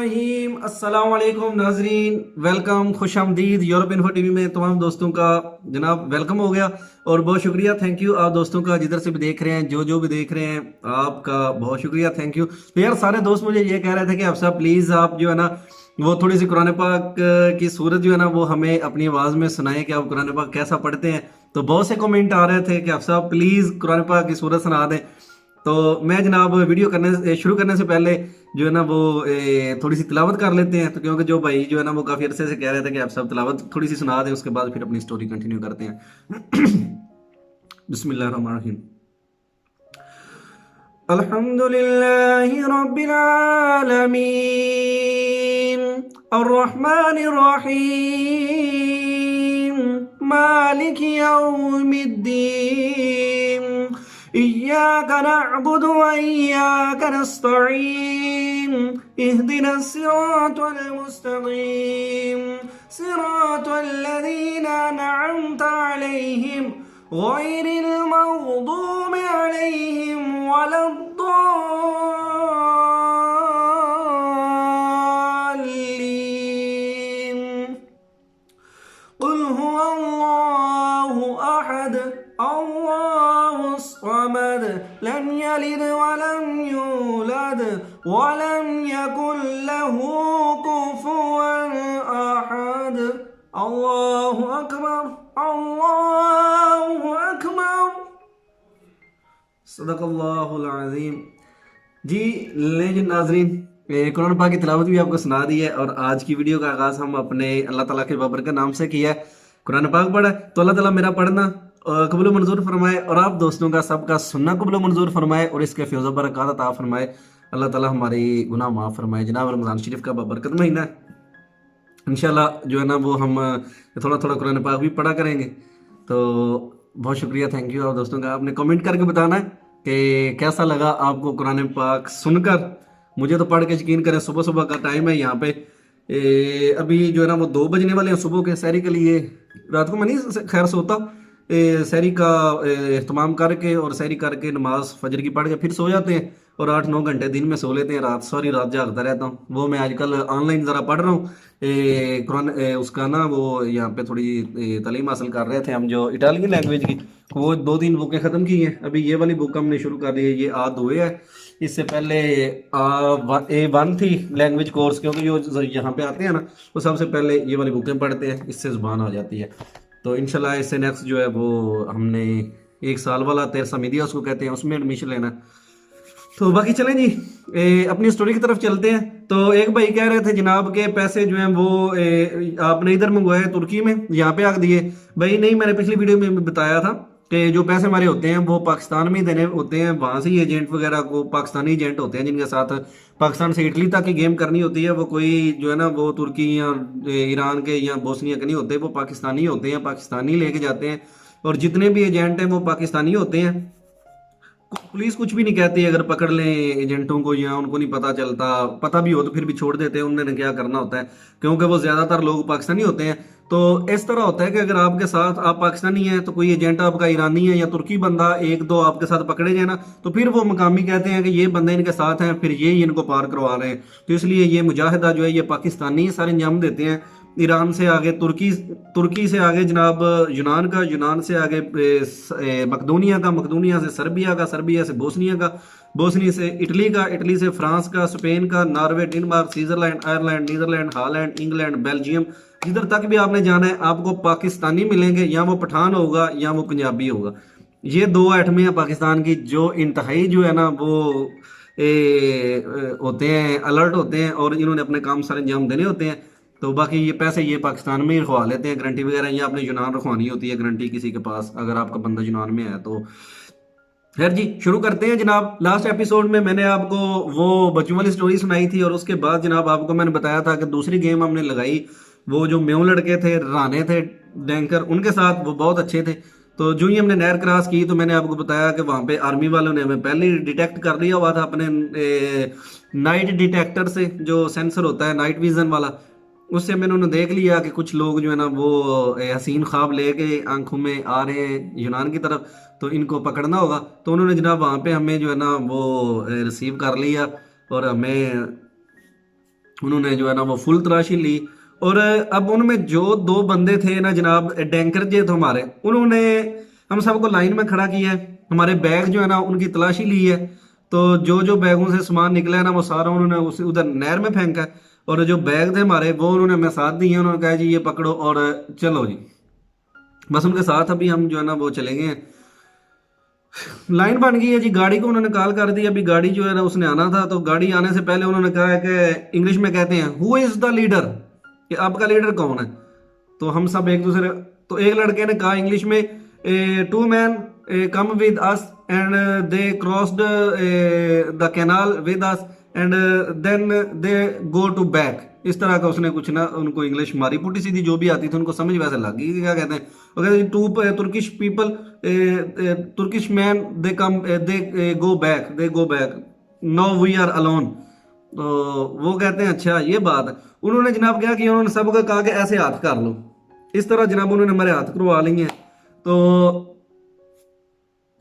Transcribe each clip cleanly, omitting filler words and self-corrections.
रहीम अस्सलाम वालेकुम नाजरीन, वेलकम, खुश आमदीद। यूरोप इन्फो टीवी में तमाम दोस्तों का जनाब वेलकम हो गया और बहुत शुक्रिया, थैंक यू आप दोस्तों का जिधर से भी देख रहे हैं, जो भी देख रहे हैं आपका बहुत शुक्रिया, थैंक यू। तो यार सारे दोस्त मुझे ये कह रहे थे कि आप साहब प्लीज़ आप जो है ना वो थोड़ी सी कुरान पाक की सूरत जो है ना वो हमें अपनी आवाज़ में सुनाएं कि आप कुरान पाक कैसा पढ़ते हैं। तो बहुत से कमेंट आ रहे थे कि आप साहब प्लीज़ कुरान पाक की सूरत सुना दें। तो मैं जनाब वीडियो करने शुरू करने से पहले जो है ना वो थोड़ी सी तिलावत कर लेते हैं। तो क्योंकि जो भाई जो है ना वो काफ़ी अरसे से कह रहे थे कि आप सब तिलावत थोड़ी सी सुना दें, उसके बाद फिर अपनी स्टोरी कंटिन्यू करते हैं। बिस्मिल्लाहिर्रहमानिर्रहीम। अल्हम्दुलिल्लाहि रब्बिल आलमीन अर्रहमानिर रहीम मालिक यौमिद्दीन इय्याका नअबुदु व इय्याका नस्तईन इहदिनस सिरातल मुस्तकीम सिरातल लज़ीना अनअमता अलैहिम गैरिल मग़दूबि अलैहिम वलद्दॉल्लीन। कुल हुवल्लाहु अहद अल्लाहुस समद लम यलिद वलम यूलद वलम यकुल लहू कुफुवन अहद। अल्लाहु अकबर अल्लाहु अकबर सदक़ल्लाहुल अज़ीम। जी लें जी नाजरीन, कुरान पाक की तिलावत भी आपको सुना दी है और आज की वीडियो का आगाज़ हम अपने अल्लाह ताला के बाबर के नाम से किया है। कुरान पाक पढ़ा तो अल्लाह ताला मेरा पढ़ना कबूल मंजूर फरमाए और आप दोस्तों का सबका सुनना कबूल मंजूर फरमाए और इसके फ्यूज़ बरक़ात अता फरमाए। अल्लाह ताला हमारी गुनाह माफ़ फरमाए। जनाब रमज़ान शरीफ का बरकत महीना है, इंशाल्लाह जो है ना वो हम थोड़ा थोड़ा कुरान पाक भी पढ़ा करेंगे। तो बहुत शुक्रिया, थैंक यू आप दोस्तों का। आपने कमेंट करके बताना है कि कैसा लगा आपको कुरान पाक सुनकर। मुझे तो पढ़ के यकीन करें, सुबह सुबह का टाइम है यहाँ पे, अभी जो है ना वो 2 बजने वाले हैं सुबह के। सहरी के लिए रात को मैं नहीं खैर सोता, सहरी का एहतमाम करके और सहरी करके नमाज फजर की पढ़ के फिर सो जाते हैं और 8-9 घंटे दिन में सो लेते हैं। रात सारी रात जागता रहता हूँ। वो मैं आजकल ऑनलाइन ज़रा पढ़ रहा हूँ कुरान, उसका ना वो यहाँ पे थोड़ी तालीम हासिल कर रहे थे हम जो इटालियन लैंग्वेज की। वो 2-3 बुकें ख़त्म की हैं, अभी ये वाली बुक हमने शुरू कर दी है, ये A2 है। इससे पहले A1 थी लैंग्वेज कोर्स, क्योंकि जो यहाँ पे आते हैं ना वो सबसे पहले ये वाली बुकें पढ़ते हैं, इससे ज़ुबान आ जाती है। तो इंशाल्लाह इससे नेक्स्ट जो है वो हमने 1 साल वाला तेरसा मीडिया उसको कहते हैं, उसमें एडमिशन लेना। तो बाकी चलें जी अपनी स्टोरी की तरफ चलते हैं। तो एक भाई कह रहे थे जनाब के पैसे जो हैं वो आपने इधर मंगवाए तुर्की में, यहाँ पे आग दिए। भाई नहीं, मैंने पिछली वीडियो में भी बताया था कि जो पैसे हमारे होते हैं वो पाकिस्तान में ही देने होते हैं। वहाँ से ही एजेंट वगैरह को, पाकिस्तानी एजेंट होते हैं जिनके साथ पाकिस्तान से इटली तक की गेम करनी होती है। वो कोई जो है ना वो तुर्की या ईरान के या बोस्निया के नहीं होते, वो पाकिस्तानी होते हैं, पाकिस्तानी लेके जाते हैं। और जितने भी एजेंट हैं वो पाकिस्तानी होते हैं। पुलिस कुछ भी नहीं कहती अगर पकड़ लें एजेंटों को, या उनको नहीं पता चलता, पता भी हो तो फिर भी छोड़ देते हैं, उन्होंने क्या करना होता है, क्योंकि वो ज़्यादातर लोग पाकिस्तानी होते हैं। तो इस तरह होता है कि अगर आपके साथ आप पाकिस्तानी हैं तो कोई एजेंट आपका ईरानी है या तुर्की बंदा 1-2 आपके साथ पकड़े जाए ना, तो फिर वो मकामी कहते हैं कि ये बंदे इनके साथ हैं, फिर ये इनको पार करवा रहे हैं। तो इसलिए ये मुजाहिदा जो है ये पाकिस्तानी सारे अंजाम देते हैं। ईरान से आगे तुर्की से आगे जनाब यूनान का, यूनान से आगे मकदूनिया का, मकदूनिया से सर्बिया का, सर्बिया से बोस्निया का, बोस्निया से इटली का, इटली से फ्रांस का, स्पेन का, Norway, Denmark, Switzerland, Ireland, Netherland, Holland, England, Belgium. जिधर तक भी आपने जाना है आपको पाकिस्तानी मिलेंगे, या वो पठान होगा या वो पंजाबी होगा। ये 2 आइटमें हैं पाकिस्तान की जो इंतहाई जो है ना वो होते हैं, अलर्ट होते हैं और इन्होंने अपने काम सारे अंजाम देने होते हैं। तो बाकी ये पैसे ये पाकिस्तान में ही रखवा लेते हैं, गारंटी वगैरह या आपने यूनान रखवानी होती है गारंटी किसी के पास, अगर आपका बंदा यूनान में है तो। खैर जी शुरू करते हैं जनाब। लास्ट एपिसोड में मैंने आपको वो बच्चों वाली स्टोरी सुनाई थी और उसके बाद जनाब आपको मैंने बताया था कि दूसरी गेम हमने लगाई, वो जो मेव लड़के थे, राने थे डैंकर, उनके साथ वो बहुत अच्छे थे। तो जो ही हमने नहर क्रॉस की तो मैंने आपको बताया कि वहाँ पे आर्मी वालों ने हमें पहले ही डिटेक्ट कर लिया हुआ था अपने नाइट डिटेक्टर से, जो सेंसर होता है नाइट विजन वाला, उससे मैंने उन्हें देख लिया कि कुछ लोग जो है ना वो हसीन ख्वाब लेके आंखों में आ रहे हैं यूनान की तरफ, तो इनको पकड़ना होगा। तो उन्होंने जनाब वहाँ पे हमें जो है ना वो रिसीव कर लिया और हमें उन्होंने जो है ना वो फुल तलाशी ली। और अब उनमें जो दो बंदे थे ना जनाब, डैंकर जे थे हमारे, उन्होंने हम सबको लाइन में खड़ा किया है, हमारे बैग जो है ना उनकी तलाशी ली है। तो जो जो बैगों से सामान निकला है ना वो सारा उन्होंने उस उधर नहर में फेंका है। और जो बैग थे हमारे वो उन्होंने हमें साथ दिए, उन्होंने कहा जी ये पकड़ो और चलो जी। बस उनके साथ अभी हम जो है ना वो चले गए हैं। लाइन बन गई है जी, गाड़ी को उन्होंने कॉल कर दी। अभी गाड़ी जो है ना उसने आना था, तो गाड़ी आने से पहले उन्होंने कहा है कि इंग्लिश में कहते हैं हु इज द लीडर, कि आपका लीडर कौन है। तो हम सब एक दूसरे, तो एक लड़के ने कहा इंग्लिश में, two man come with us and they crossed the canal with us and then they go to back. इस तरह का उसने कुछ ना उनको इंग्लिश मारी, पुटी सीधी जो भी आती थी उनको समझ वैसे लग गई कि क्या कहते हैं। वो कहते to Turkish people, Turkish man they come they go back, they go back, now we are alone. तो वो कहते हैं अच्छा ये बात है। उन्होंने जनाब क्या किया, उन्होंने सबको कहा कि ऐसे हाथ कर लो। इस तरह जनाब उन्होंने हमारे हाथ करवा लिए हैं। तो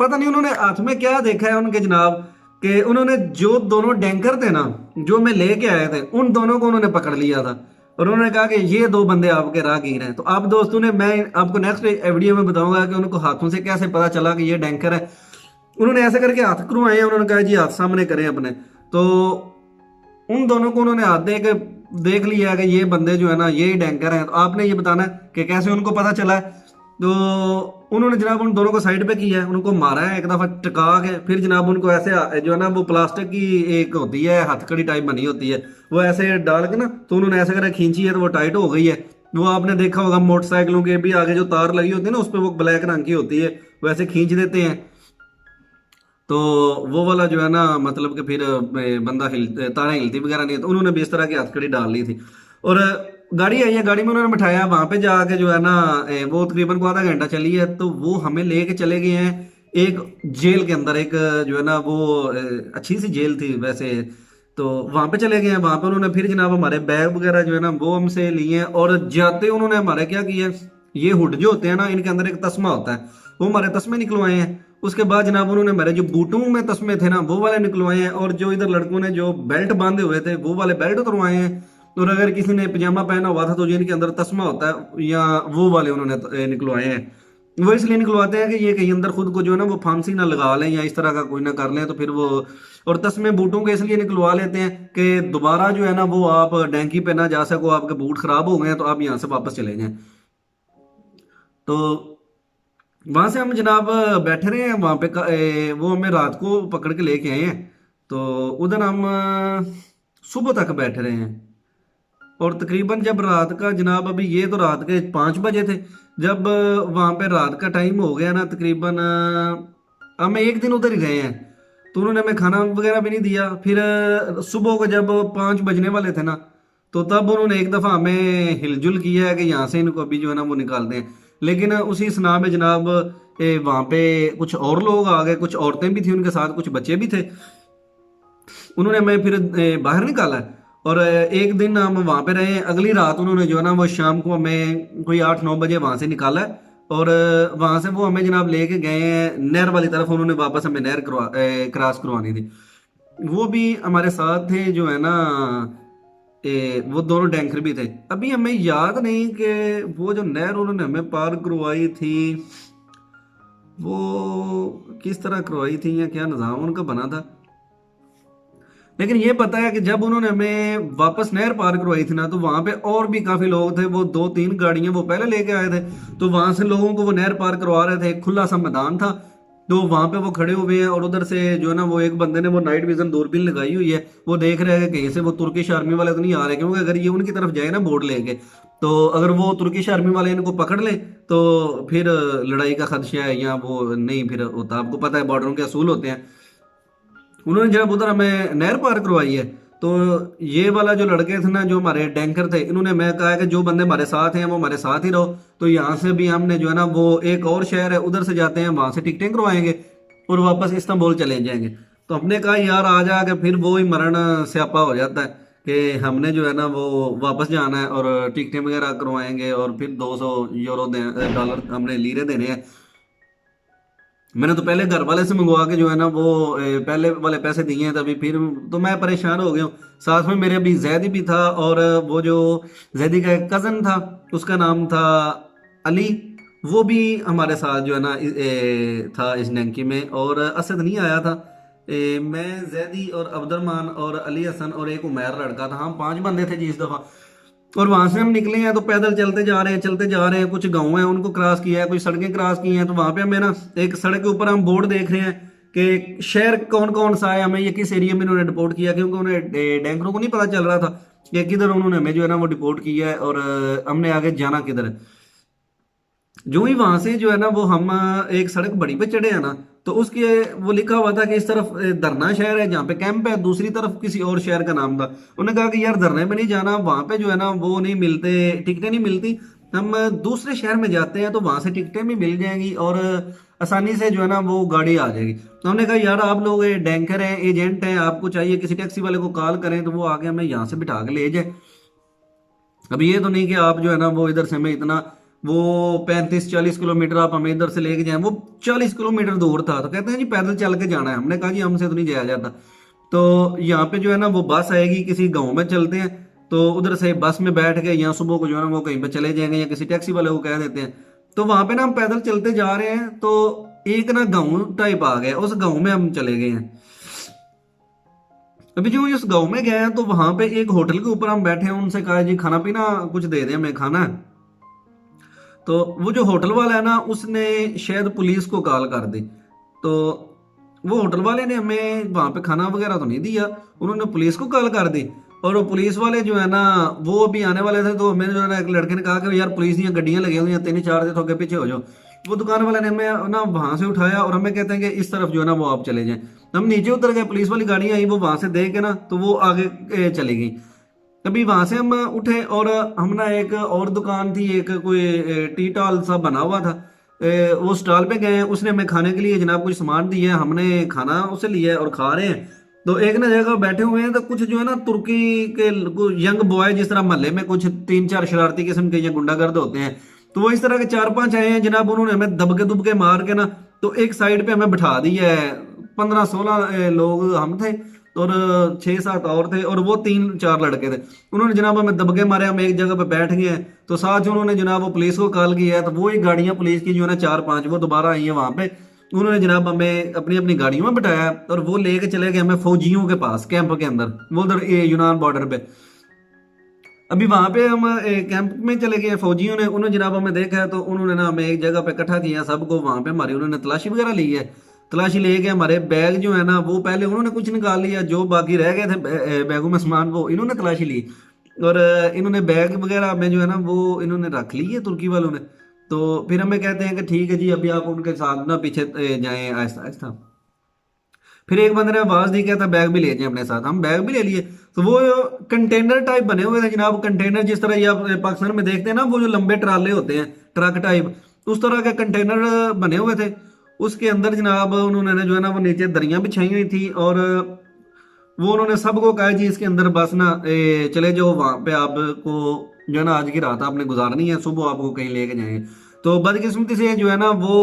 पता नहीं उन्होंने हाथ में क्या देखा है उनके जनाब, कि उन्होंने जो दोनों डैंकर थे ना जो मैं लेके आए थे, उन दोनों को उन्होंने पकड़ लिया था। और उन्होंने कहा कि ये दो बंदे आपके राहगीर हैं। तो आप दोस्तों ने, मैं आपको नेक्स्ट वीडियो में बताऊंगा कि उनको हाथों से कैसे पता चला कि ये डैंकर है। उन्होंने ऐसे करके हाथ करवाए हैं, उन्होंने कहा जी हाथ सामने करें अपने। तो उन दोनों को उन्होंने हाथ देख लिया कि ये बंदे जो है ना ये डैंकर हैं। तो आपने ये बताना है कि कैसे उनको पता चला है। तो उन्होंने जनाब उन दोनों को साइड पे किया है, उनको मारा है एक दफा टका के। फिर जनाब उनको ऐसे जो है ना वो प्लास्टिक की एक होती है हथकड़ी टाइप बनी होती है, वो ऐसे डाल के ना, तो उन्होंने ऐसे करके खींची है तो वो टाइट हो गई है। वो आपने देखा होगा मोटरसाइकिलों के भी आगे जो तार लगी होती है ना उस पर वो ब्लैक रंग की होती है, वैसे खींच देते हैं। तो वो वाला जो है ना मतलब कि फिर बंदा तारें हिलती वगैरह नहीं है। तो उन्होंने भी इस तरह की हथकड़ी डाल ली थी। और गाड़ी आई है, गाड़ी में उन्होंने बिठाया, वहां पे जाके जो है ना वो तकरीबन को आधा घंटा चली है। तो वो हमें लेके चले गए हैं एक जेल के अंदर, एक जो है ना वो अच्छी सी जेल थी वैसे। तो वहां पे चले गए हैं, वहां पे उन्होंने फिर जनाब हमारे बैग वगैरह जो है ना वो हमसे लिए हैं। और जाते उन्होंने हमारे क्या किया, ये हुड जो होते हैं ना इनके अंदर एक तस्मा होता है, वो हमारे तस्मे निकलवाए हैं। उसके बाद जनाब उन्होंने मेरे जो बूटों में तस्मे थे ना वो वाले निकलवाए हैं। और जो इधर लड़कों ने जो बेल्ट बांधे हुए थे वो वाले बेल्ट उतरवाए हैं। और अगर किसी ने पजामा पहना हुआ था तो जिनके अंदर तस्मा होता है या वो वाले उन्होंने निकलवाए हैं। वो इसलिए निकलवाते हैं कि ये कहीं अंदर खुद को जो है ना वो फांसी ना लगा लें या इस तरह का कोई ना कर लें, तो फिर वो। और तस्मे बूटों के इसलिए निकलवा लेते हैं कि दोबारा जो है ना वो आप डैंकी पे ना जा सको, आपके बूट खराब हो गए हैं तो आप यहाँ से वापस चले जाएं। तो वहां से हम जनाब बैठे रहे हैं वहां पे वो हमें रात को पकड़ के लेके आए हैं। तो उधर हम सुबह तक बैठे रहे हैं। और तकरीबन जब रात का जनाब, अभी ये तो रात के 5 बजे थे, जब वहां पे रात का टाइम हो गया ना तकरीबन, हम एक दिन उधर ही रहे हैं। तो उन्होंने हमें खाना वगैरह भी नहीं दिया। फिर सुबह को जब 5 बजने वाले थे ना, तो तब उन्होंने एक दफ़ा हमें हिलजुल किया है कि यहाँ से इनको अभी जो है ना वो निकाल दें। लेकिन उसी स्ना में जनाब वहाँ पे कुछ और लोग आ गए, कुछ औरतें भी थी उनके साथ, कुछ बच्चे भी थे। उन्होंने हमें फिर बाहर निकाला है। और एक दिन हम वहाँ पे रहे। अगली रात उन्होंने जो है ना वो शाम को हमें कोई 8-9 बजे वहाँ से निकाला है। और वहाँ से वो हमें जनाब लेके गए हैं नहर वाली तरफ। उन्होंने वापस हमें नहर क्रॉस करवानी थी। वो भी हमारे साथ थे जो है ना, वो दोनों डैंकर भी थे। अभी हमें याद नहीं कि वो जो नहर उन्होंने हमें पार करवाई थी वो किस तरह करवाई थी या क्या निज़ाम उनका बना था। लेकिन ये पता है कि जब उन्होंने हमें वापस नहर पार करवाई थी ना, तो वहां पे और भी काफी लोग थे। वो 2-3 गाड़ियां वो पहले लेके आए थे, तो वहां से लोगों को वो नहर पार करवा रहे थे। एक खुला सा मैदान था, तो वहां पे वो खड़े हुए हैं। और उधर से जो है ना वो एक बंदे ने वो नाइट विजन दूरबीन लगाई हुई है, वो देख रहे हैं कि कहीं से वो तुर्किश आर्मी वाले तो नहीं आ रहे। क्योंकि अगर ये उनकी तरफ जाए ना बोर्ड लेके, तो अगर वो तुर्किश आर्मी वाले इनको पकड़ ले तो फिर लड़ाई का खदशा है या वो नहीं फिर होता। आपको पता है बॉर्डरों के असूल होते हैं। उन्होंने जब उधर हमें नहर पार करवाई है, तो ये वाला जो लड़के थे ना जो हमारे टैंकर थे, इन्होंने मैं कहा कि जो बंदे हमारे साथ हैं वो हमारे साथ ही रहो। तो यहाँ से भी हमने जो है ना वो एक और शहर है उधर से जाते हैं, वहां से टिकटें करवाएंगे और वापस इस्तांबुल चले जाएंगे। तो हमने कहा यार आ जाके फिर वो ही मरण स्यापा हो जाता है कि हमने जो है ना वो वापस जाना है और टिकटें वगैरह करवाएंगे और फिर 200 यूरो $, हमने लीरे देने हैं। मैंने तो पहले घर वाले से मंगवा के जो है ना वो पहले वाले पैसे दिए हैं तभी, फिर तो मैं परेशान हो गया हूँ। साथ में मेरे अभी जैदी भी था, और वो जो जैदी का एक कज़न था, उसका नाम था अली, वो भी हमारे साथ जो है ना था इस नेंकी में। और असद नहीं आया था। मैं, जैदी और अब्दुलरहमान और अली हसन और एक उमैर लड़का था, हम 5 बंदे थे जी इस दफ़ा। और वहां से हम निकले हैं तो पैदल चलते जा रहे हैं, चलते जा रहे हैं। कुछ गाँव हैं उनको क्रॉस किया है, कुछ सड़कें क्रॉस की हैं। तो वहां पे हमें ना एक सड़क के ऊपर हम बोर्ड देख रहे हैं कि शहर कौन कौन सा है, हमें ये किस एरिया में इन्होंने डिपोर्ट किया, क्योंकि उन्हें डैंकरों को नहीं पता चल रहा था कि किधर उन्होंने हमें जो है ना वो डिपोर्ट किया है, और हमने आगे जाना किधर है। जो ही वहां से जो है ना वो हम एक सड़क बड़ी पे चढ़े हैं ना, तो उसके वो लिखा हुआ था कि इस तरफ धरना शहर है जहाँ पे कैंप है, दूसरी तरफ किसी और शहर का नाम था। उन्होंने कहा कि यार धरने पे नहीं जाना, वहां पे जो है ना वो नहीं मिलते, टिकटें नहीं मिलती। हम दूसरे शहर में जाते हैं तो वहां से टिकटें भी मिल जाएंगी और आसानी से जो है ना वो गाड़ी आ जाएगी। तो हमने कहा यार आप लोग डैंकर हैं, एजेंट हैं, आपको चाहिए किसी टैक्सी वाले को कॉल करें तो वो आके हमें यहाँ से बिठा के ले जाए। अब ये तो नहीं कि आप जो है ना वो इधर से हमें इतना वो 35-40 किलोमीटर आप हमें इधर से लेके जाएं। वो 40 किलोमीटर दूर था, तो कहते हैं जी पैदल चल के जाना है। हमने कहा जी हमसे तो नहीं जाया जाता। तो यहाँ पे जो है ना वो बस आएगी, किसी गांव में चलते हैं, तो उधर से बस में बैठ के यहाँ सुबह को जो है ना वो कहीं पे चले जाएंगे या किसी टैक्सी वाले को कह देते हैं। तो वहां पे ना हम पैदल चलते जा रहे हैं, तो एक ना गाँव टाइप आ गया, उस गाँव में हम चले गए हैं। अभी जो इस गांव में गए हैं तो वहां पे एक होटल के ऊपर हम बैठे हैं, उनसे कहा जी खाना पीना कुछ दे दें, हमें खाना है। तो वो जो होटल वाला है ना उसने शायद पुलिस को कॉल कर दी। तो वो होटल वाले ने हमें वहां पे खाना वगैरह तो नहीं दिया, उन्होंने पुलिस को कॉल कर दी। और वो पुलिस वाले जो है ना वो अभी आने वाले थे, तो हमें जो है ना एक लड़के ने कहा कि यार पुलिस की गड्डियां लगी हुई हैं 3-4 से, थोड़े पीछे हो जाओ। वो दुकान वाले ने हमें ना वहां से उठाया और हमें कहते हैं कि इस तरफ जो है ना वो आप चले जाएं। हम नीचे उतर गए, पुलिस वाली गाड़ी आई, वो वहां से देख के ना तो वो आगे चली गई। तभी वहां से हम उठे और हम ना एक और दुकान थी, एक कोई टी टाल सा बना हुआ था, वो स्टॉल पे गए। उसने हमें खाने के लिए जनाब कुछ सामान दिया, हमने खाना उसे लिया और खा रहे हैं। तो एक ना जगह बैठे हुए हैं, तो कुछ जो है ना तुर्की के यंग बॉय, जिस तरह मोहल्ले में कुछ 3-4 शरारती किस्म के ये गुंडागर्द होते हैं, तो वो इस तरह के 4-5 आए हैं जनाब। उन्होंने हमें दबके दुबके मार के ना तो एक साइड पे हमें बिठा दिया है। 15-16 लोग हम थे और 6-7 और थे, और वो 3-4 लड़के थे। उन्होंने जनाब हमें दबके मारे, हम एक जगह पे बैठ गए हैं। तो साथ ही उन्होंने जनाब वो पुलिस को कॉल किया है, तो वो ही गाड़ियां पुलिस की जो है ना 4-5 वो दोबारा आई है वहां पे। उन्होंने जनाब हमें अपनी अपनी गाड़ियों में बिठाया और वो लेके चले गए हमें फौजियों के पास, कैंप के अंदर, वो उधर यूनान बॉर्डर पे। अभी वहां पे हम कैंप में चले गए, फौजियों ने उन्होंने जनाब हमें देखा है, तो उन्होंने ना हमें एक जगह पे इकट्ठा किया सबको। वहां पे हमारी उन्होंने तलाशी वगैरह ली है। तलाशी लेके हमारे बैग जो है ना वो पहले उन्होंने कुछ निकाल लिया, जो बाकी रह गए थे बैगों में सामान वो इन्होंने तलाशी ली। और इन्होंने बैग वगैरह में जो है ना वो इन्होंने रख ली है तुर्की वालों ने। तो फिर हमें कहते हैं कि ठीक है जी अभी आप उनके साथ ना पीछे जाएं आहिस्ता आहिस्ता। फिर एक बंदे ने आवाज दी, कहता बैग भी ले जाए अपने साथ, हम बैग भी ले लिए। तो वो कंटेनर टाइप बने हुए थे जनाब, कंटेनर जिस तरह ये आप पाकिस्तान में देखते हैं ना, वो जो लंबे ट्राले होते हैं ट्रक टाइप, उस तरह के कंटेनर बने हुए थे। उसके अंदर जनाब उन्होंने जो है ना वो नीचे दरियां बिछाई हुई थी, और वो उन्होंने सबको कहा जी इसके अंदर बस ना चले जाओ, वहां पे आपको जो है ना आज की रात आपने गुजारनी है, सुबह आपको कहीं लेके जाएंगे। तो बदकिस्मती से जो है ना वो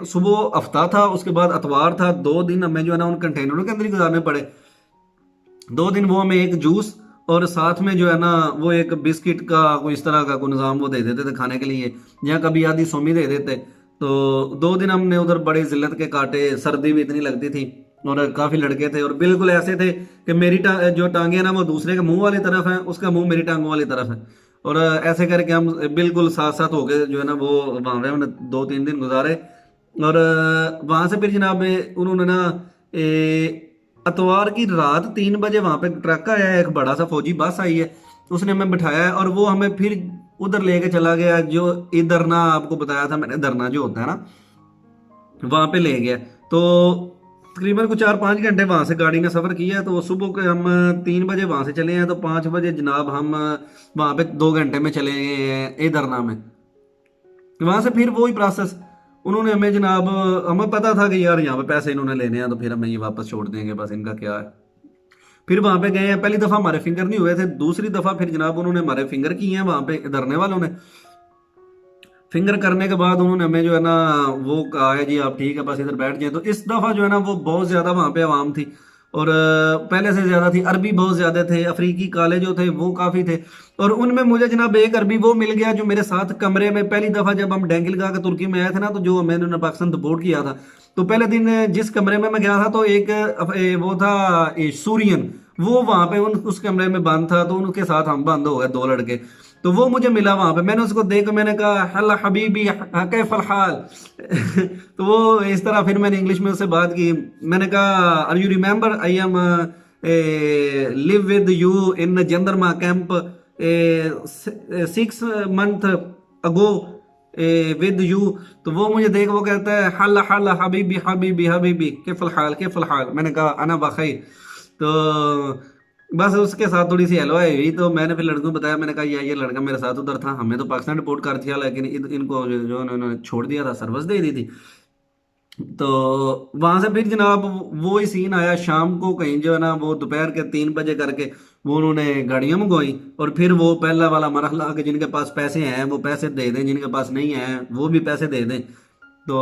सुबह हफ्ता था, उसके बाद अतवार था, 2 दिन हमें जो है ना उन कंटेनरों के अंदर ही गुजारने पड़े। 2 दिन वो हमें एक जूस और साथ में जो है ना वो एक बिस्किट का कोई इस तरह का कोई निज़ाम वो दे देते थे खाने के लिए, या कभी आधी सोमी दे देते। तो 2 दिन हमने उधर बड़े जिल्लत के काटे, सर्दी भी इतनी लगती थी और काफ़ी लड़के थे और बिल्कुल ऐसे थे कि मेरी जो टांगे ना वो दूसरे के मुंह वाली तरफ है, उसका मुंह मेरी टांगों वाली तरफ है। और ऐसे करके हम बिल्कुल साथ साथ हो गए जो है ना वो वहाँ पे हमने 2-3 दिन गुजारे। और वहाँ से फिर जनाब उन्होंने ना अतवार की रात 3 बजे वहां पे ट्रक आया है, एक बड़ा सा फौजी बस आई है, उसने हमें बिठाया है और वो हमें फिर उधर लेके चला गया, जो इधर ना आपको बताया था मैंने धरना जो होता है ना वहां पे ले गया। तो तकरीबन कुछ 4-5 घंटे वहां से गाड़ी ने सफर किया है। तो सुबह के हम 3 बजे वहां से चले हैं, तो 5 बजे जनाब हम वहां पे 2 घंटे में चले गए हैं ए धरना में। वहां से फिर वही प्रोसेस, उन्होंने हमें जनाब, हमें पता था कि यार यहाँ पे पैसे इन्होंने लेने हैं तो फिर हमें ये वापस छोड़ देंगे, बस इनका क्या है। फिर वहां पे गए हैं, पहली दफा हमारे फिंगर नहीं हुए थे, दूसरी दफा फिर जनाब उन्होंने हमारे फिंगर किए हैं वहां पे धरने वालों ने। फिंगर करने के बाद उन्होंने हमें जो है ना वो कहा है जी आप ठीक है बस इधर बैठ जाए। तो इस दफ़ा जो है ना वो बहुत ज़्यादा वहाँ पे आवाम थी और पहले से ज़्यादा थी, अरबी बहुत ज़्यादा थे, अफ्रीकी काले जो थे वो काफ़ी थे। और उनमें मुझे जनाब एक अरबी वो मिल गया जो मेरे साथ कमरे में पहली दफ़ा जब हम डेंगलगा के तुर्की में आए थे ना, तो जो मैंने पाकिस्तान सपोर्ट किया था, तो पहले दिन जिस कमरे में मैं गया था तो एक वो था सूरियन, वो वहां पे उस कमरे में बंद था, तो उनके साथ हम बंद हो गए दो लड़के। तो वो मुझे मिला वहां पे, मैंने उसको देख मैंने कहा हल्ला हबीबी कैफल हाल तो वो इस तरह फिर मैंने इंग्लिश में उससे बात की। मैंने कहा are you remember I am live with you in Jandarma camp 6 month ago with you. तो वो मुझे देख वो कहता है हल्ला हल्ला हबीबी हबीबी हबीबी कैफल हाल कैफल हाल। मैंने कहा अना बखैर। तो बस उसके साथ थोड़ी सी हलवाई हुई, तो मैंने फिर लड़कों को बताया, मैंने कहा ये लड़का मेरे साथ उधर था, हमें तो पाकिस्तान रिपोर्ट कर दिया लेकिन इनको जो उन्होंने छोड़ दिया था, सर्विस दे दी थी। तो वहां से फिर जनाब वो ही सीन आया शाम को, कहीं जो है ना वो दोपहर के 3 बजे करके वो उन्होंने गाड़ियां मंगवाई और फिर वो पहला वाला मरहला कि जिनके पास पैसे हैं वो पैसे दे दें, जिनके पास नहीं है वो भी पैसे दे दें, तो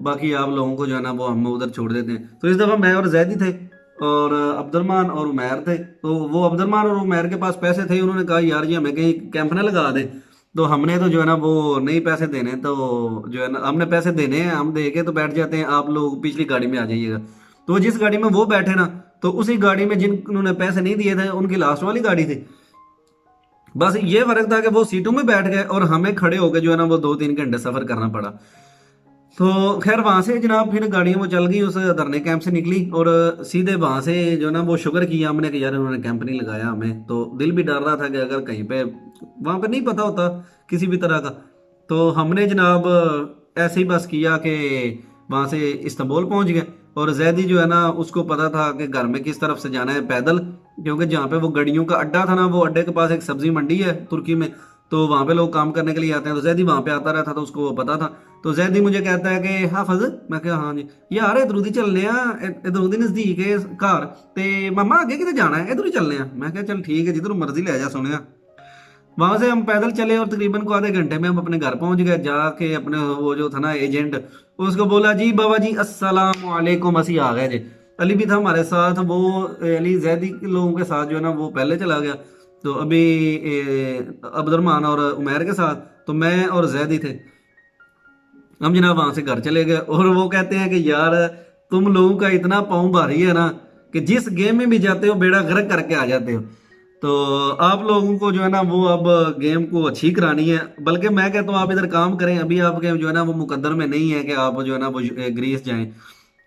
बाकी आप लोगों को जो है ना वो हम उधर छोड़ देते हैं। तो इस दफ़ा मैं और जैदी थे और अब्दुलरमान और उमैर थे। तो वो अब्दुलरमान और उमैर के पास पैसे थे, उन्होंने कहा यार जी हमें कहीं कैंप ना लगा दे। तो हमने तो जो है ना वो नहीं पैसे देने, तो जो है ना हमने पैसे देने हैं, हम दे के तो बैठ जाते हैं, आप लोग पिछली गाड़ी में आ जाइएगा। तो जिस गाड़ी में वो बैठे ना, तो उसी गाड़ी में जिन्होंने पैसे नहीं दिए थे उनकी लास्ट वाली गाड़ी थी। बस ये फर्क था कि वो सीटों में बैठ गए और हमें खड़े होकर जो है ना वो 2-3 घंटे सफर करना पड़ा। तो खैर वहां से जनाब फिर गाड़ियां वो चल गई, उस धरने कैंप से निकली और सीधे वहां से जो ना वो शुक्र किया हमने कि यार उन्होंने कैंप नहीं लगाया। हमें तो दिल भी डर रहा था कि अगर कहीं पे वहां पे नहीं पता होता किसी भी तरह का, तो हमने जनाब ऐसे ही बस किया कि वहां से इस्तांबुल पहुंच गए। और जैदी जो है ना उसको पता था कि घर में किस तरफ से जाना है पैदल, क्योंकि जहाँ पे वो गाड़ियों का अड्डा था ना, वो अड्डे के पास एक सब्जी मंडी है तुर्की में, तो वहां पे लोग काम करने के लिए आते हैं। तो जैदी वहां पे आता रहता, तो उसको वो पता था। तो जैदी मुझे कहता है कि हाफिज, मैं कहा हाँ जी यार इधर उधी चलने इधर उधी नजदीक है घर, ते मामा आगे कितने जाना है, इधर ही चलने। मैं कहा चल ठीक है जिधर मर्जी ले जा सोनिया। वहां से हम पैदल चले और तकरीबन को आधे घंटे में हम अपने घर पहुंच गए। जाके अपने वो जो था ना एजेंट, उसको बोला जी बाबा जी अस्सलाम वालेकुम, असी आ गए जी। अली भी था हमारे साथ, वो अली जैदी के लोगों के साथ जो है ना वो पहले चला गया। तो अभी अब्दुलरमान और उमैर के साथ तो मैं और जैदी थे। हम जनाब वहां से घर चले गए और वो कहते हैं कि यार तुम लोगों का इतना पाँव भारी है ना कि जिस गेम में भी जाते हो बेड़ा गर्क करके आ जाते हो। तो आप लोगों को जो है ना वो अब गेम को अच्छी करानी है, बल्कि मैं कहता हूँ आप इधर काम करें, अभी आपके जो है ना वो मुकद्दर में नहीं है कि आप जो है ना वो ग्रीस जाएं।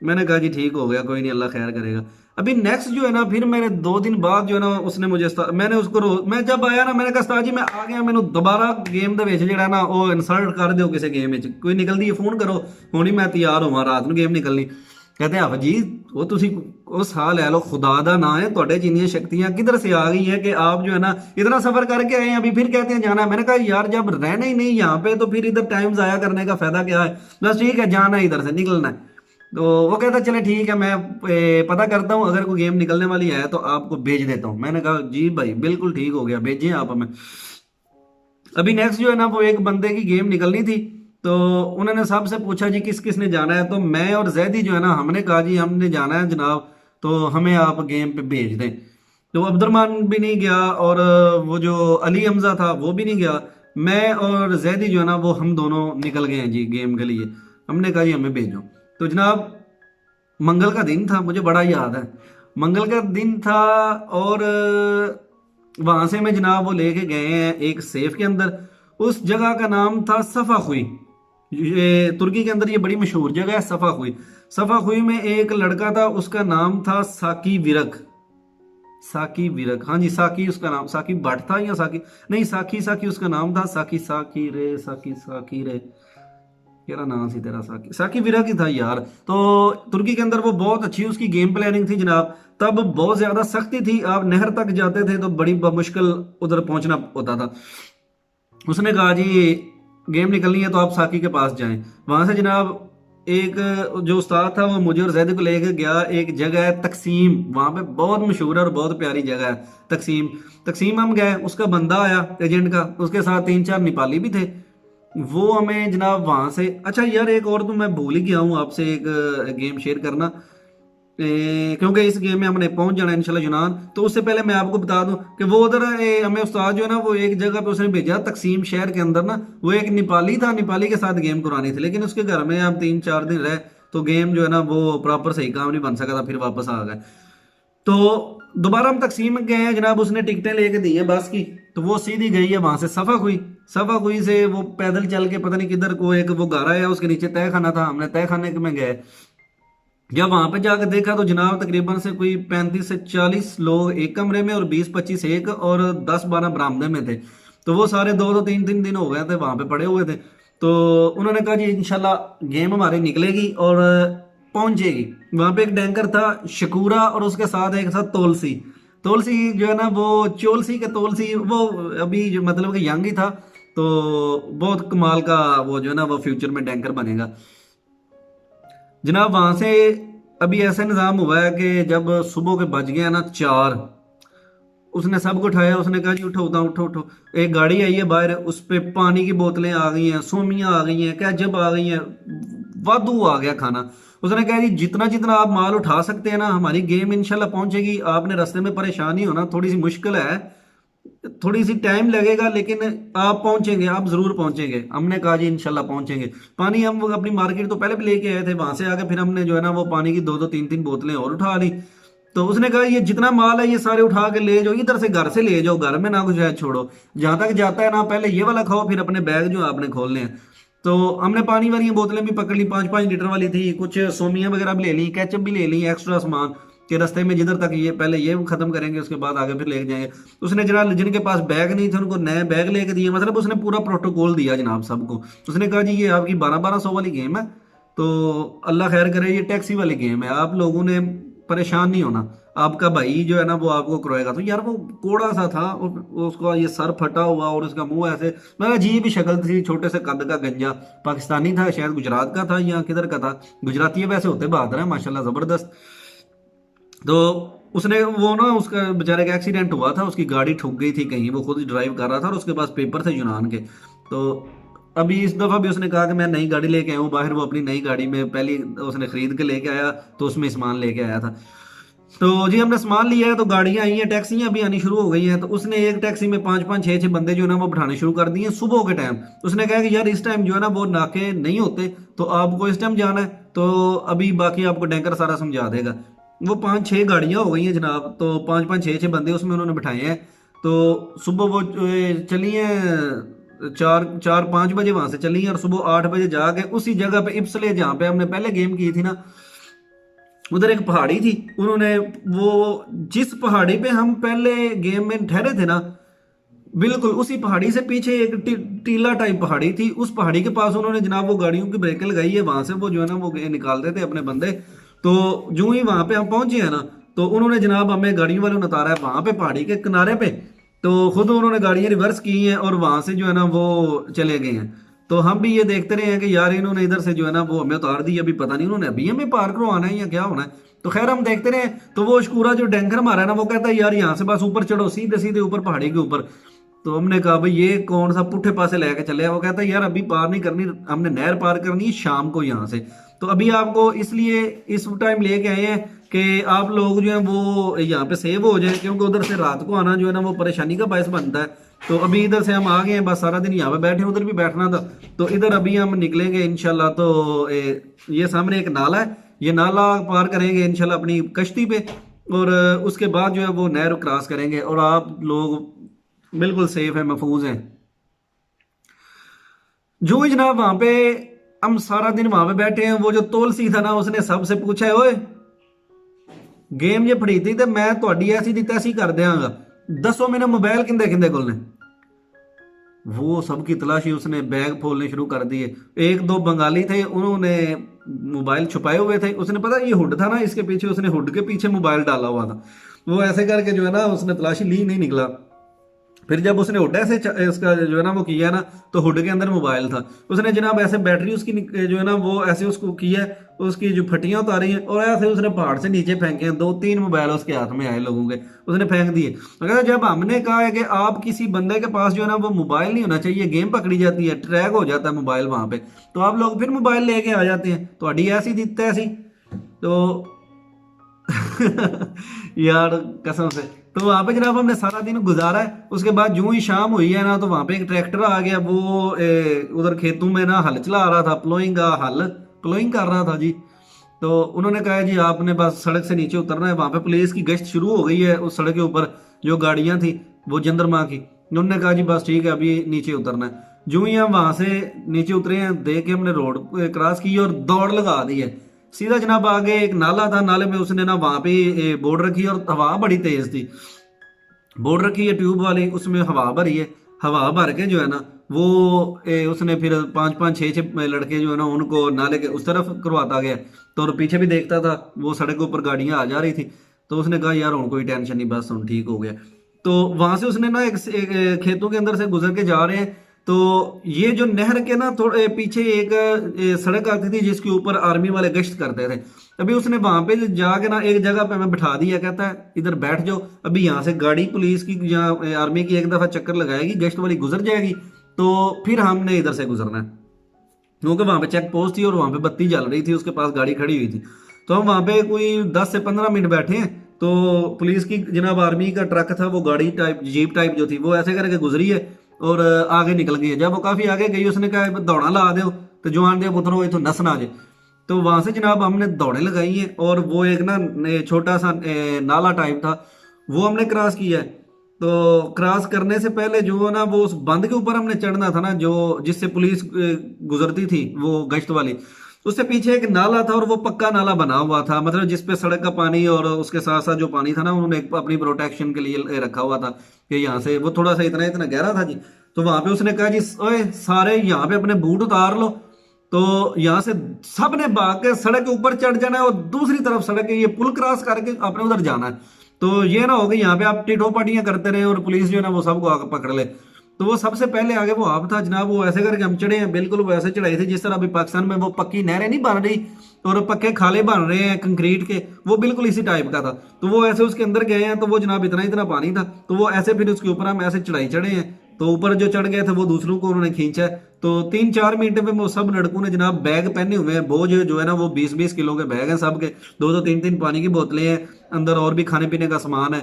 मैंने कहा जी ठीक हो गया, कोई नहीं, अल्लाह खैर करेगा। अभी नेक्स्ट जो है ना फिर मैंने 2 दिन बाद जो है ना उसने मुझे मैंने उसको मैं जब आया ना मैंने कहा उस्ताद जी मैं आ गया, मैंने दोबारा गेम ਦੇ ਵਿੱਚ ਜਿਹੜਾ ਨਾ ਉਹ ਇਨਸਰਟ ਕਰ ਦਿਓ ਕਿਸੇ ਗੇਮ ਵਿੱਚ, ਕੋਈ ਨਿਕਲਦੀ ਹੈ ਫੋਨ ਕਰੋ, ਹੁਣੀ ਮੈਂ ਤਿਆਰ ਹੋਵਾਂ ਰਾਤ ਨੂੰ ਗੇਮ ਨਿਕਲਣੀ। कहते हैं जी वो ਤੁਸੀਂ ਉਹ ਸਾਹ ਲੈ ਲਓ, खुदा ਦਾ ना है, ਤੁਹਾਡੇ ਚ ਇੰਨੀਆਂ शक्तियां किधर से आ गई है कि आप जो है ना इतना सफर करके आए हैं अभी फिर कहते हैं जाना है। मैंने कहा यार जब रहना ही नहीं यहाँ पे तो फिर इधर टाइम जाया करने का फायदा क्या है, बस ठीक है जाना है इधर से निकलना है। तो वो कहता चले ठीक है मैं पता करता हूँ, अगर कोई गेम निकलने वाली है तो आपको भेज देता हूँ। मैंने कहा जी भाई बिल्कुल ठीक हो गया, भेजिए आप हमें। अभी नेक्स्ट जो है ना वो एक बंदे की गेम निकलनी थी, तो उन्होंने सबसे पूछा जी किस किस ने जाना है, तो मैं और जैदी जो है ना हमने कहा जी हमने जाना है जनाब, तो हमें आप गेम पे भेज दें। तो अब्दुलरमान भी नहीं गया और वो जो अली हमजा था वो भी नहीं गया। मैं और जैदी जो है ना वो हम दोनों निकल गए हैं जी गेम के लिए। हमने कहा जी हमें भेजो। तो जनाब मंगल का दिन था, मुझे बड़ा याद है, मंगल का दिन था और वहां से मैं जनाब वो लेके गए हैं एक सेफ के अंदर। उस जगह का नाम था सफा खुई। ये तुर्की के अंदर ये बड़ी मशहूर जगह है सफा खुई। सफा खुई में एक लड़का था, उसका नाम था साकी विरक। साकी विरक, हाँ जी साकी उसका नाम, साकी भट्ट था या साकी नहीं, साकी साकी उसका नाम था। साकी साकी रे साकी साकी रे, क्या नाम थी तेरा, साकी साकी विरक ही था यार। तो तुर्की के अंदर वो बहुत अच्छी उसकी गेम प्लानिंग थी जनाब। तब बहुत ज्यादा सख्ती थी, आप नहर तक जाते थे तो बड़ी मुश्किल उधर पहुंचना होता था। उसने कहा जी गेम निकलनी है तो आप साकी के पास जाएं। वहां से जनाब एक जो उस्ताद था वो मुझे और जैद को लेकर गया, एक जगह है तकसीम, वहां पे बहुत मशहूर है और बहुत प्यारी जगह है तकसीम। तकसीम हम गए, उसका बंदा आया एजेंट का, उसके साथ 3-4 नेपाली भी थे। वो हमें जनाब वहां से, अच्छा यार एक और तो मैं भूल ही गया हूँ आपसे एक गेम शेयर करना। क्योंकि इस गेम में हमने पहुंच जाना है इंशाल्लाह यूनान। तो उससे पहले मैं आपको बता दूं कि वो उधर हमें उस्ताद जो है ना वो एक जगह पे उसने भेजा तकसीम शहर के अंदर ना। वो एक नेपाली था, नेपाली के साथ गेम करानी थी, लेकिन उसके घर में अब 3-4 दिन रहे तो गेम जो है ना वो प्रॉपर सही काम नहीं बन सका था, फिर वापस आ गए। तो दोबारा हम तकसीम में गए हैं जनाब, उसने टिकटें लेके दी हैं बस की। तो वो सीधी गई है वहां से सफा हुई। सफा हुई से वो पैदल चल के पता नहीं किधर को एक वो गारा है, उसके नीचे तय खाना था, हमने तय खाने में गए। जब वहां पे जाकर देखा तो जनाब तकरीबन से कोई 35 से 40 लोग एक कमरे में और 20-25 एक और 10-12 बरामदे में थे। तो वो सारे 2-2 3-3 दिन हो गए थे वहां पे पड़े हुए थे। तो उन्होंने कहा जी इंशाल्लाह गेम हमारी निकलेगी और पहुंचेगी। वहां पे एक डैंकर था शकूरा और उसके साथ एक साथ तोलसी। तोलसी जो है ना वो चोलसी के तोलसी वो अभी जो मतलब कि यंग ही था। तो बहुत कमाल का वो जो है ना वो फ्यूचर में डैंकर बनेगा जनाब। वहां से अभी ऐसा निजाम हुआ है कि जब सुबह के बज गया ना 4, उसने सबको उठाया, उसने कहा जी उठो उठो उठो उठो। एक गाड़ी आई है बाहर, उस पे पानी की बोतलें आ गई हैं, सोमियां आ गई हैं, कैचअप आ गई हैं, वाधू आ गया खाना। उसने कहा जी जितना जितना आप माल उठा सकते हैं ना, हमारी गेम इंशाल्लाह पहुंचेगी। आपने रास्ते में परेशान नहीं होना, थोड़ी सी मुश्किल है, थोड़ी सी टाइम लगेगा, लेकिन आप पहुंचेंगे, आप जरूर पहुंचेंगे। हमने कहा जी इंशाल्लाह पहुंचेंगे। पानी हम वो अपनी मार्केट तो पहले भी लेके आए थे, वहां से आके फिर हमने जो है ना वो पानी की 2-2 3-3 बोतलें और उठा ली। तो उसने कहा ये जितना माल है ये सारे उठा के ले जाओ, इधर से घर से ले जाओ, घर में ना कुछ है छोड़ो, जहां तक जाता है ना पहले ये वाला खाओ, फिर अपने बैग जो आपने खोलने हैं। तो हमने पानी वाली बोतलें भी पकड़ ली, 5-5 लीटर वाली थी, कुछ सोमियां वगैरह भी ले ली, कैचअप भी ले ली, एक्स्ट्रा सामान के रास्ते में जिधर तक ये पहले ये खत्म करेंगे उसके बाद आगे फिर लेके जाएंगे। उसने जनाब जिनके पास बैग नहीं थे उनको नए बैग लेके दिए, मतलब उसने पूरा प्रोटोकॉल दिया जनाब सबको। उसने कहा जी ये आपकी 1200 वाली गेम है, तो अल्लाह खैर करे, ये टैक्सी वाली गेम है, आप लोगों ने परेशान नहीं होना, आपका भाई जो है ना वो आपको करवाएगा। तो यार वो कोड़ा सा था और उसका ये सर फटा हुआ और उसका मुंह ऐसे, मतलब अजीब ही शक्ल थी, छोटे से कद का गंजा, पाकिस्तानी था शायद, गुजरात का था या किधर का था। गुजराती वैसे होते बहादुर है माशाल्लाह जबरदस्त। तो उसने वो ना उसका बेचारे का एक्सीडेंट हुआ था, उसकी गाड़ी ठुक गई थी कहीं, वो खुद ड्राइव कर रहा था और उसके पास पेपर थे यूनान के। तो अभी इस दफा भी उसने कहा कि मैं नई गाड़ी लेके आया हूँ बाहर, वो अपनी नई गाड़ी में पहली उसने खरीद के लेके आया, तो उसमें सामान लेके आया था। तो जी हमने सामान लिया है, तो गाड़ियां आई हैं, टैक्सियां भी आनी शुरू हो गई हैं। तो उसने एक टैक्सी में 5-5 6-6 बंदे जो है ना वो बिठाने शुरू कर दिए सुबह के टाइम। उसने कहा कि यार इस टाइम जो है ना वो नाके नहीं होते, तो आपको इस टाइम जाना है, तो अभी बाकी आपको डैंकर सारा समझा देगा। वो 5-6 गाड़ियां हो गई हैं जनाब, तो 5-5 6-6 बंदे उसमें उन्होंने बिठाए हैं। तो सुबह वो चली हैं 4-4-5 बजे वहां से चली हैं और सुबह 8 बजे जाके उसी जगह पे इप्सले जहाँ पे हमने पहले गेम की थी ना, उधर एक पहाड़ी थी। उन्होंने वो जिस पहाड़ी पे हम पहले गेम में ठहरे थे ना, बिल्कुल उसी पहाड़ी से पीछे एक टीला टाइप पहाड़ी थी, उस पहाड़ी के पास उन्होंने जनाब वो गाड़ियों की ब्रेक लगाई है, वहां से वो जो है ना वो निकालते थे अपने बंदे। तो जो ही वहां पे हम पहुंचे हैं ना, तो उन्होंने जनाब हमें गाड़ियों वालों ने उतारा है वहां पे पहाड़ी के किनारे पे। तो खुद उन्होंने गाड़ियां रिवर्स की हैं और वहां से जो है ना वो चले गए हैं। तो हम भी ये देखते रहे हैं कि यार इन्होंने इधर से जो है ना वो हमें उतार दी, अभी पता नहीं उन्होंने अभी हमें पार करवाना है या क्या होना है। तो खैर हम देखते रहे। तो वो शकूरा जो डैंकर मारा है ना, वो कहता है यार यहाँ से बस ऊपर चढ़ो, सीधे सीधे ऊपर पहाड़ी के ऊपर। तो हमने कहा भाई ये कौन सा पुट्ठे पासे लेके चले। वो कहता है यार अभी पार नहीं करनी, हमने नहर पार करनी है शाम को यहाँ से। तो अभी आपको इसलिए इस टाइम लेके आए हैं कि आप लोग जो है वो यहाँ पे सेव हो जाए, क्योंकि उधर से रात को आना जो है ना वो परेशानी का बायस बनता है। तो अभी इधर से हम आ गए हैं, बस सारा दिन यहाँ पे बैठे, उधर भी बैठना था। तो इधर अभी हम निकलेंगे इंशाल्लाह। तो ये सामने एक नाला है, ये नाला पार करेंगे इंशाल्लाह अपनी कश्ती पे, और उसके बाद जो है वो नहर क्रॉस करेंगे और आप लोग बिल्कुल सेफ है, महफूज हैं। जो ही जनाब वहां पे हम सारा दिन वहां पे बैठे हैं, वो जो तोलसी था ना उसने सबसे पूछा है ओए गेम जे फड़ी थी तो मैं ਤੁਹਾਡੀ ऐसी दी तैसी कर देंगा, दसो मेरा मोबाइल किंदे किंदे कोल ने। वो सबकी तलाशी, उसने बैग खोलने शुरू कर दिए। एक दो बंगाली थे, उन्होंने मोबाइल छुपाए हुए थे। उसने पता ये हुड था ना इसके पीछे, उसने हुड के पीछे मोबाइल डाला हुआ था। वो ऐसे करके जो है ना उसने तलाशी ली, नहीं निकला। फिर जब उसने हुड ऐसे इसका जो है ना वो किया ना, तो हुड के अंदर मोबाइल था। उसने जनाब ऐसे बैटरी उसकी जो है ना वो ऐसे उसको किया, उसकी जो फटियां उतारी हैं और ऐसे उसने पहाड़ से नीचे फेंके हैं। 2-3 मोबाइल उसके हाथ में आए लोगों के, उसने फेंक दिए। अगर जब हमने कहा है कि आप किसी बंदे के पास जो है ना वो मोबाइल नहीं होना चाहिए, गेम पकड़ी जाती है, ट्रैक हो जाता है मोबाइल वहां पे, तो आप लोग फिर मोबाइल लेके आ जाते हैं। तो अड़ी ऐसी दिखता है ऐसी तो यार कसम से। तो वहां पे जनाब हमने सारा दिन गुजारा है। उसके बाद यूं ही शाम हुई है ना, तो वहां पे एक ट्रैक्टर आ गया, वो उधर खेतों में ना हल चला रहा था, प्लोइंग का हल प्लोइंग कर रहा था जी। तो उन्होंने कहा जी आपने बस सड़क से नीचे उतरना है। वहां पे पुलिस की गश्त शुरू हो गई है उस सड़क के ऊपर, जो गाड़ियां थी वो जंदरमा की। उन्होंने कहा जी बस ठीक है अभी नीचे उतरना है। जो ही हम वहां से नीचे उतरे हैं, देख के हमने रोड क्रॉस की और दौड़ लगा दी है सीधा जनाब। आगे एक नाला था, नाले में उसने ना वहां पे बोर्ड रखी और हवा बड़ी तेज थी। बोर्ड रखी है ट्यूब वाली, उसमें हवा भरी है। हवा भर के जो है ना वो उसने फिर 5-5 6-6 लड़के जो है ना उनको नाले के उस तरफ करवाता गया। तो और पीछे भी देखता था, वो सड़क के ऊपर गाड़ियां आ जा रही थी। तो उसने कहा यार उनको कोई टेंशन नहीं, बस उन ठीक हो गया। तो वहां से उसने ना एक खेतों के अंदर से गुजर के जा रहे हैं। तो ये जो नहर के ना थोड़े पीछे एक सड़क आती थी जिसके ऊपर आर्मी वाले गश्त करते थे। अभी उसने वहां पे जाके ना एक जगह पे हमें बिठा दिया, कहता है इधर बैठ जाओ, अभी यहाँ से गाड़ी पुलिस की या आर्मी की एक दफा चक्कर लगाएगी, गश्त वाली गुजर जाएगी, तो फिर हमने इधर से गुजरना है। क्योंकि वहां पे चेक पोस्ट थी और वहां पे बत्ती जल रही थी, उसके पास गाड़ी खड़ी हुई थी। तो हम वहां पे कोई 10 से 15 मिनट बैठे हैं। तो पुलिस की जनाब आर्मी का ट्रक था, वो गाड़ी टाइप जीप टाइप जो थी वो ऐसे करके गुजरी है और आगे निकल गई है। जब वो काफी आगे गई, उसने कहा दौड़ा ला दो, तो जवान दे पुत्रों तो नस ना आ जाए। तो वहां से जनाब हमने दौड़े लगाई हैं और वो एक ना छोटा सा नाला टाइप था, वो हमने क्रॉस किया है। तो क्रॉस करने से पहले जो है ना वो उस बंद के ऊपर हमने चढ़ना था ना, जो जिससे पुलिस गुजरती थी वो गश्त वाली, उससे पीछे एक नाला था और वो पक्का नाला बना हुआ था, मतलब जिसपे सड़क का पानी और उसके साथ साथ जो पानी था ना उन्होंने एक अपनी प्रोटेक्शन के लिए रखा हुआ था कि यहाँ से वो थोड़ा सा इतना इतना गहरा था जी। तो वहां पे उसने कहा जी ओए सारे यहाँ पे अपने बूट उतार लो। तो यहाँ से सब ने भाग के सड़क के ऊपर चढ़ जाना है और दूसरी तरफ सड़क के ये पुल क्रॉस करके अपने उधर जाना है। तो ये ना हो कि यहाँ पे आप टिटो पाटियां करते रहे और पुलिस जो है ना वो सबको आगे पकड़ ले। तो वो सबसे पहले आगे वो आप था जनाब, वो ऐसे करके हम चढ़े हैं, बिल्कुल वो ऐसे चढ़ाई थी जिस तरह अभी पाकिस्तान में वो पक्की नहरें नहीं बन रही और पक्के खाले बन रहे हैं कंक्रीट के, वो बिल्कुल इसी टाइप का था। तो वो ऐसे उसके अंदर गए हैं, तो वो जनाब इतना इतना पानी था, तो वो ऐसे फिर उसके ऊपर हम ऐसे चढ़ाई चढ़े हैं। तो ऊपर जो चढ़ गए थे वो दूसरों को उन्होंने खींचा है। तो 3-4 मिनट में वो सब लड़कों ने जनाब बैग पहने हुए हैं, बोझ जो है ना वो 20-20 किलो के बैग हैं सबके, 2-2 3-3 पानी की बोतलें हैं, अंदर और भी खाने पीने का सामान है।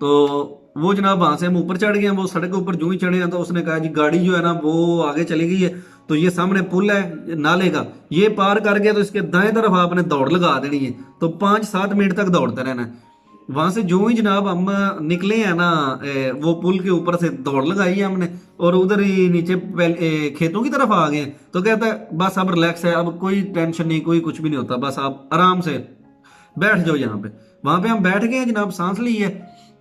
तो वो जनाब वहां से हम ऊपर चढ़ गए हैं। वो सड़क के ऊपर जो ही चढ़े हैं, तो उसने कहा जी गाड़ी जो है ना वो आगे चली गई है, तो ये सामने पुल है नाले का, ये पार कर गया तो इसके दाएं तरफ आपने दौड़ लगा देनी है। तो 5-7 मिनट तक दौड़ते रहना है। वहां से जो ही जनाब हम निकले हैं ना वो पुल के ऊपर से दौड़ लगाई है हमने और उधर ही नीचे खेतों की तरफ आ गए हैं। तो कहता है बस अब रिलैक्स है, अब कोई टेंशन नहीं, कोई कुछ भी नहीं होता, बस आप आराम से बैठ जाओ यहाँ पे। वहां पे हम बैठ गए जनाब, सांस ली है।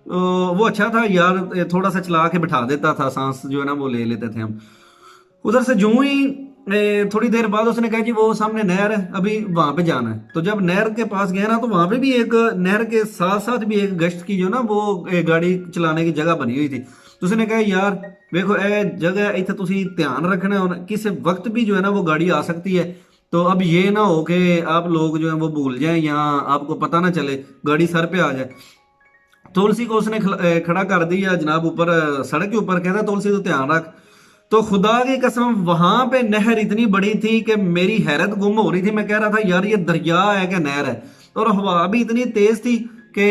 वो अच्छा था यार, थोड़ा सा चला के बिठा देता था, सांस जो है ना वो ले लेते थे हम। उधर से जो ही थोड़ी देर बाद उसने कहा जी वो सामने नहर है, अभी वहां पे जाना है। तो जब नहर के पास गया ना, तो वहां पे भी एक नहर के साथ साथ भी एक गश्त की जो ना वो गाड़ी चलाने की जगह बनी हुई थी। तो उसने कहा यार देखो ए जगह इतने तुसी ध्यान रखना है, किसी वक्त भी जो है ना वो गाड़ी आ सकती है। तो अब ये ना हो कि आप लोग जो है वो भूल जाएं या आपको पता ना चले, गाड़ी सर पे आ जाए। तुलसी को उसने खड़ा कर दिया जनाब ऊपर सड़क के ऊपर, कहता तुलसी तो ध्यान रख। तो खुदा की कसम वहां पे नहर इतनी बड़ी थी कि मेरी हैरत गुम हो रही थी। मैं कह रहा था यार ये दरिया है कि नहर है, और हवा भी इतनी तेज थी कि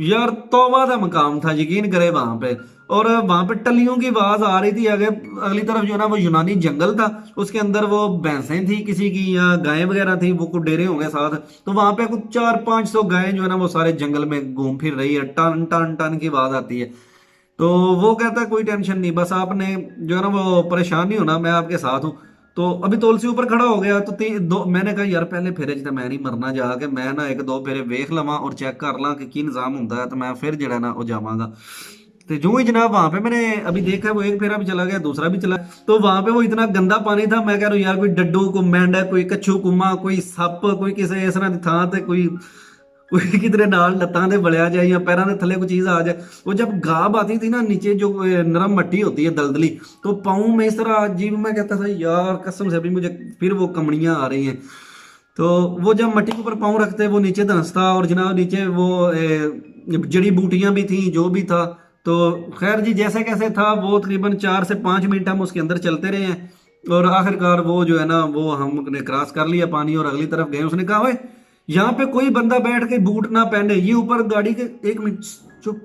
यार तौबा का मकाम था, यकीन करे वहां पे। और वहां पे टलियों की आवाज आ रही थी आगे, अगली तरफ जो है ना वो यूनानी जंगल था, उसके अंदर वो भैंसें थी किसी की या गायें वगैरह थी, वो कुछ डेरे होंगे साथ। तो वहां पे कुछ 400-500 गायें जो है ना वो सारे जंगल में घूम फिर रही है, टन टन टन की आवाज आती है। तो वो कहता है कोई टेंशन नहीं, बस आपने जो है ना वो परेशान नहीं होना, मैं आपके साथ हूँ। तो अभी तुलसी ऊपर खड़ा हो गया, तो मैंने कहा यार पहले फेरे च मैं नहीं मरना, जाके मैं ना 1-2 फेरे वेख लवा और चेक कर ला कि की निजाम होंगे है, तो मैं फिर जरा ना वो जावांगा। तो जो ही जनाब वहां पे मैंने अभी देखा वो एक फेरा भी चला गया, दूसरा भी चला। तो वहां पे वो इतना गंदा पानी था, मैं कह रहा हूँ यार कोई डड्डू, कोई मेंढा, कोई कच्छू कुमा, कोई सप, कोई किसी इस तरह की थां ते कोई किधरे नाल लत्तां दे बलिया जाए या पैरों के थले कोई चीज आ जाए। वो जब घाव आती थी ना नीचे जो नरम मट्टी होती है दलदली, तो पाँव में इस तरह अजीब, मैं कहता था यार कसम से अभी मुझे फिर वो कमड़ियाँ आ रही हैं। तो वो जब मट्टी के ऊपर पाँव रखते वो नीचे धंसता, और जनाब नीचे वो जड़ी बूटियां भी थी जो भी था। तो खैर जी जैसे कैसे था वो तकरीबन 4 से 5 मिनट हम उसके अंदर चलते रहे हैं, और आखिरकार वो जो है ना वो हमने क्रॉस कर लिया पानी और अगली तरफ गए। उसने कहा ओए यहाँ पे कोई बंदा बैठ के बूट ना पहने, ये ऊपर गाड़ी के, 1 मिनट चुप।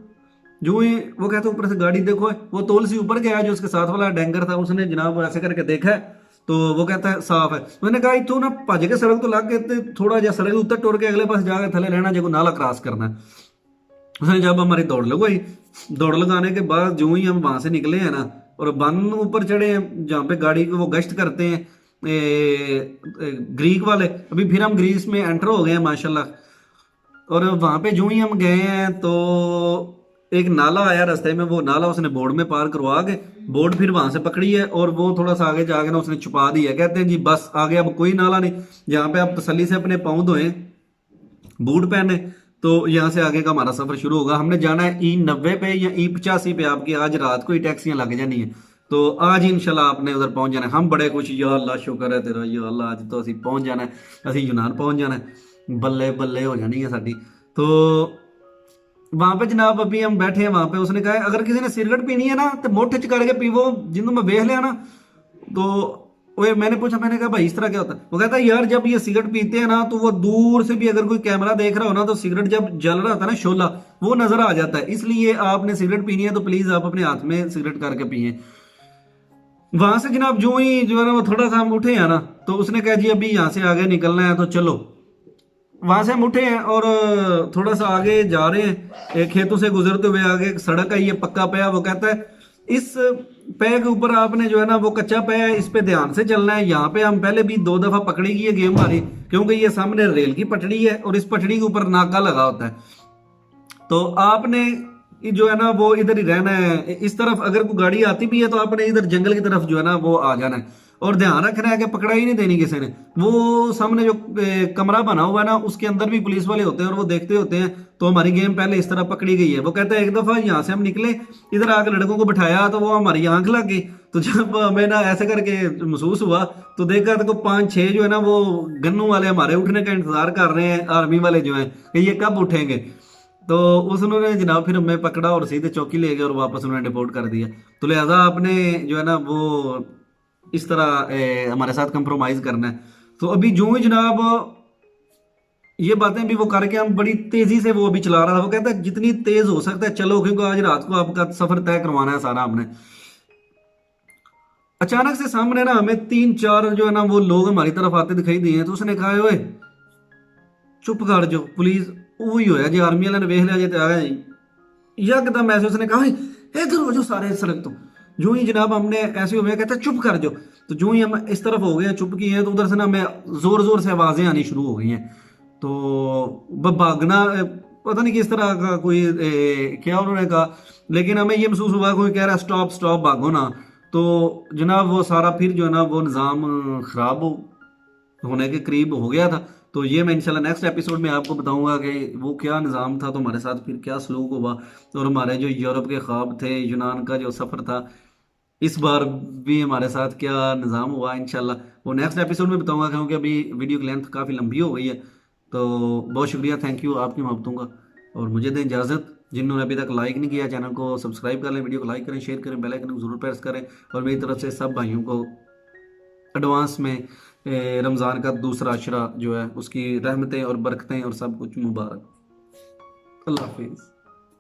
जो ही वो कहते ऊपर से गाड़ी देखो है, वो तोल सी ऊपर गया, जो उसके साथ वाला डेंगर था उसने जनाब ऐसे करके देखा है, तो वो कहता है साफ है। मैंने कहा तू ना भज के सड़क तो लग के ते थोड़ा जहा सड़क उत्तर टुर के अगले पास जाके थले लेना जो नाला क्रॉस करना है। उसने जब हमारी दौड़ लगवाई, दौड़ लगाने के बाद जो ही हम वहां से निकले हैं ना और बन ऊपर चढ़े हैं जहाँ पे गाड़ी को वो गश्त करते हैं ग्रीक वाले, अभी फिर हम ग्रीस में एंटर हो गए हैं माशाल्लाह। और वहां पे जो ही हम गए हैं तो एक नाला आया रास्ते में, वो नाला उसने बोर्ड में पार करवा के बोर्ड फिर वहां से पकड़ी है, और वो थोड़ा सा आगे जाके ना उसने छुपा दी है। कहते हैं जी बस आगे अब कोई नाला नहीं, जहाँ पे आप तसल्ली से अपने पाँव धोए बूट पहने, तो यहाँ से आगे का हमारा सफर शुरू होगा। हमने जाना है E90 पे या E85 पे, आपकी आज रात को ही टैक्सियां लग जानी है। तो आज ही इंशाल्लाह आपने उधर पहुंच जाना है। हम बड़े खुश, या अल्लाह शुक्र है तेरा, या अल्लाह आज तो ਅਸੀਂ पहुंच जाना है, ਅਸੀਂ यूनान पहुंच जाना है, बल्ले बल्ले हो जानी है साडी। तो वहां पे जनाब अभी हम बैठे हैं वहां पे, उसने कहा है, अगर किसी ने सिगरेट पीनी है ना तो मुठ च करके पीवो, जिन्हों मैं देख लिया ना तो ओए मैंने पूछा, मैंने कहा भाई इस तरह क्या होता है? वो कहता है यार जब ये सिगरेट पीते हैं ना तो वो दूर से भी अगर कोई कैमरा देख रहा हो ना तो सिगरेट जब जल रहा होता है ना शोला, वो नजर आ जाता है। इसलिए आपने सिगरेट पीनी है तो प्लीज आप अपने हाथ में सिगरेट करके पिए। वहां से जनाब जो ही जो है ना वो थोड़ा सा हम उठे हैं ना, तो उसने कहा जी अभी यहाँ से आगे निकलना है तो चलो। वहां से हम उठे हैं और थोड़ा सा आगे जा रहे हैं, एक खेतों से गुजरते हुए आगे एक सड़क है, ये पक्का पे है। वो कहता है इस पे के ऊपर आपने जो है ना वो कच्चा पे है, इस पे ध्यान से चलना है। यहाँ पे हम पहले भी 2 दफा पकड़ी गई है गेम हमारी, क्योंकि ये सामने रेल की पटड़ी है और इस पटड़ी के ऊपर नाका लगा होता है। तो आपने जो है ना वो इधर ही रहना है, इस तरफ अगर कोई गाड़ी आती भी है तो आपने इधर जंगल की तरफ जो है ना वो आ जाना है, और ध्यान रखना है कि पकड़ा ही नहीं देनी किसी ने। वो सामने जो कमरा बना हुआ है ना उसके अंदर भी पुलिस वाले होते हैं और वो देखते होते हैं। तो हमारी गेम पहले इस तरह पकड़ी गई है। वो कहता है एक दफा यहाँ से हम निकले, इधर आकर लड़कों को बिठाया तो वो हमारी आंख लग गई। तो जब हमें ना ऐसे करके महसूस हुआ तो देखा तो 5-6 जो है ना वो गन्नू वाले हमारे उठने का इंतजार कर रहे हैं, आर्मी वाले जो हैं कि ये कब उठेंगे। तो उस उन्होंने जनाब फिर हमें पकड़ा और सीधे चौकी ले गए और वापस उन्होंने डिपोर्ट कर दिया। तो लिहाजा आपने जो है ना वो इस तरह हमारे साथ कंप्रोमाइज करना है। तो अभी जो ही जनाब ये बातें भी वो करके हम बड़ी तेजी से वो अभी चला रहा था। वो कहता है जितनी तेज हो सकता है चलो, क्योंकि आज रात को आपका सफर तय करवाना है सारा हमने। अचानक से सामने ना हमें 3-4 जो है ना वो लोग हमारी तरफ आते दिखाई दिए हैं। तो उसने कहा ओए चुप कर जो पुलिस वही होया जी, आर्मी वाले ने वेख लिया जे ते आ गए यकदम ऐसे। उसने कहा इधर हो जो सारे सड़क तो। जो ही जनाब हमने ऐसे हुए, कहता चुप कर जो। तो जो ही हम इस तरफ हो गए चुप किए हैं तो उधर से ना हमें जोर जोर से आवाजें आनी शुरू हो गई हैं। तो भागना पता नहीं किस तरह का कोई क्या उन्होंने कहा, लेकिन हमें ये महसूस हुआ कोई कह रहा है स्टॉप स्टॉप भागो ना। तो जनाब वो सारा फिर जो है ना वो निज़ाम खराब होने के करीब हो गया था। तो ये मैं इंशाल्लाह नेक्स्ट एपिसोड में आपको बताऊंगा कि वो क्या निज़ाम था, तो हमारे साथ फिर क्या सलूक हुआ, और हमारे जो यूरोप के ख्वाब थे, यूनान का जो सफ़र था, इस बार भी हमारे साथ क्या निज़ाम हुआ इंशाल्लाह वो नेक्स्ट एपिसोड में बताऊंगा, क्योंकि अभी वीडियो की लेंथ काफ़ी लंबी हो गई है। तो बहुत शुक्रिया, थैंक यू आपकी मोहब्बतों का। और मुझे दें इजाज़त। जिन्होंने अभी तक लाइक नहीं किया चैनल को सब्सक्राइब कर लें, वीडियो को लाइक करें, शेयर करें, बेल आइकन को जरूर प्रेस करें। और मेरी तरफ से सब भाइयों को एडवांस में रमज़ान का दूसरा अशरा जो है उसकी रहमतें और बरकतें और सब कुछ मुबारक। अल्लाह हाफिज़।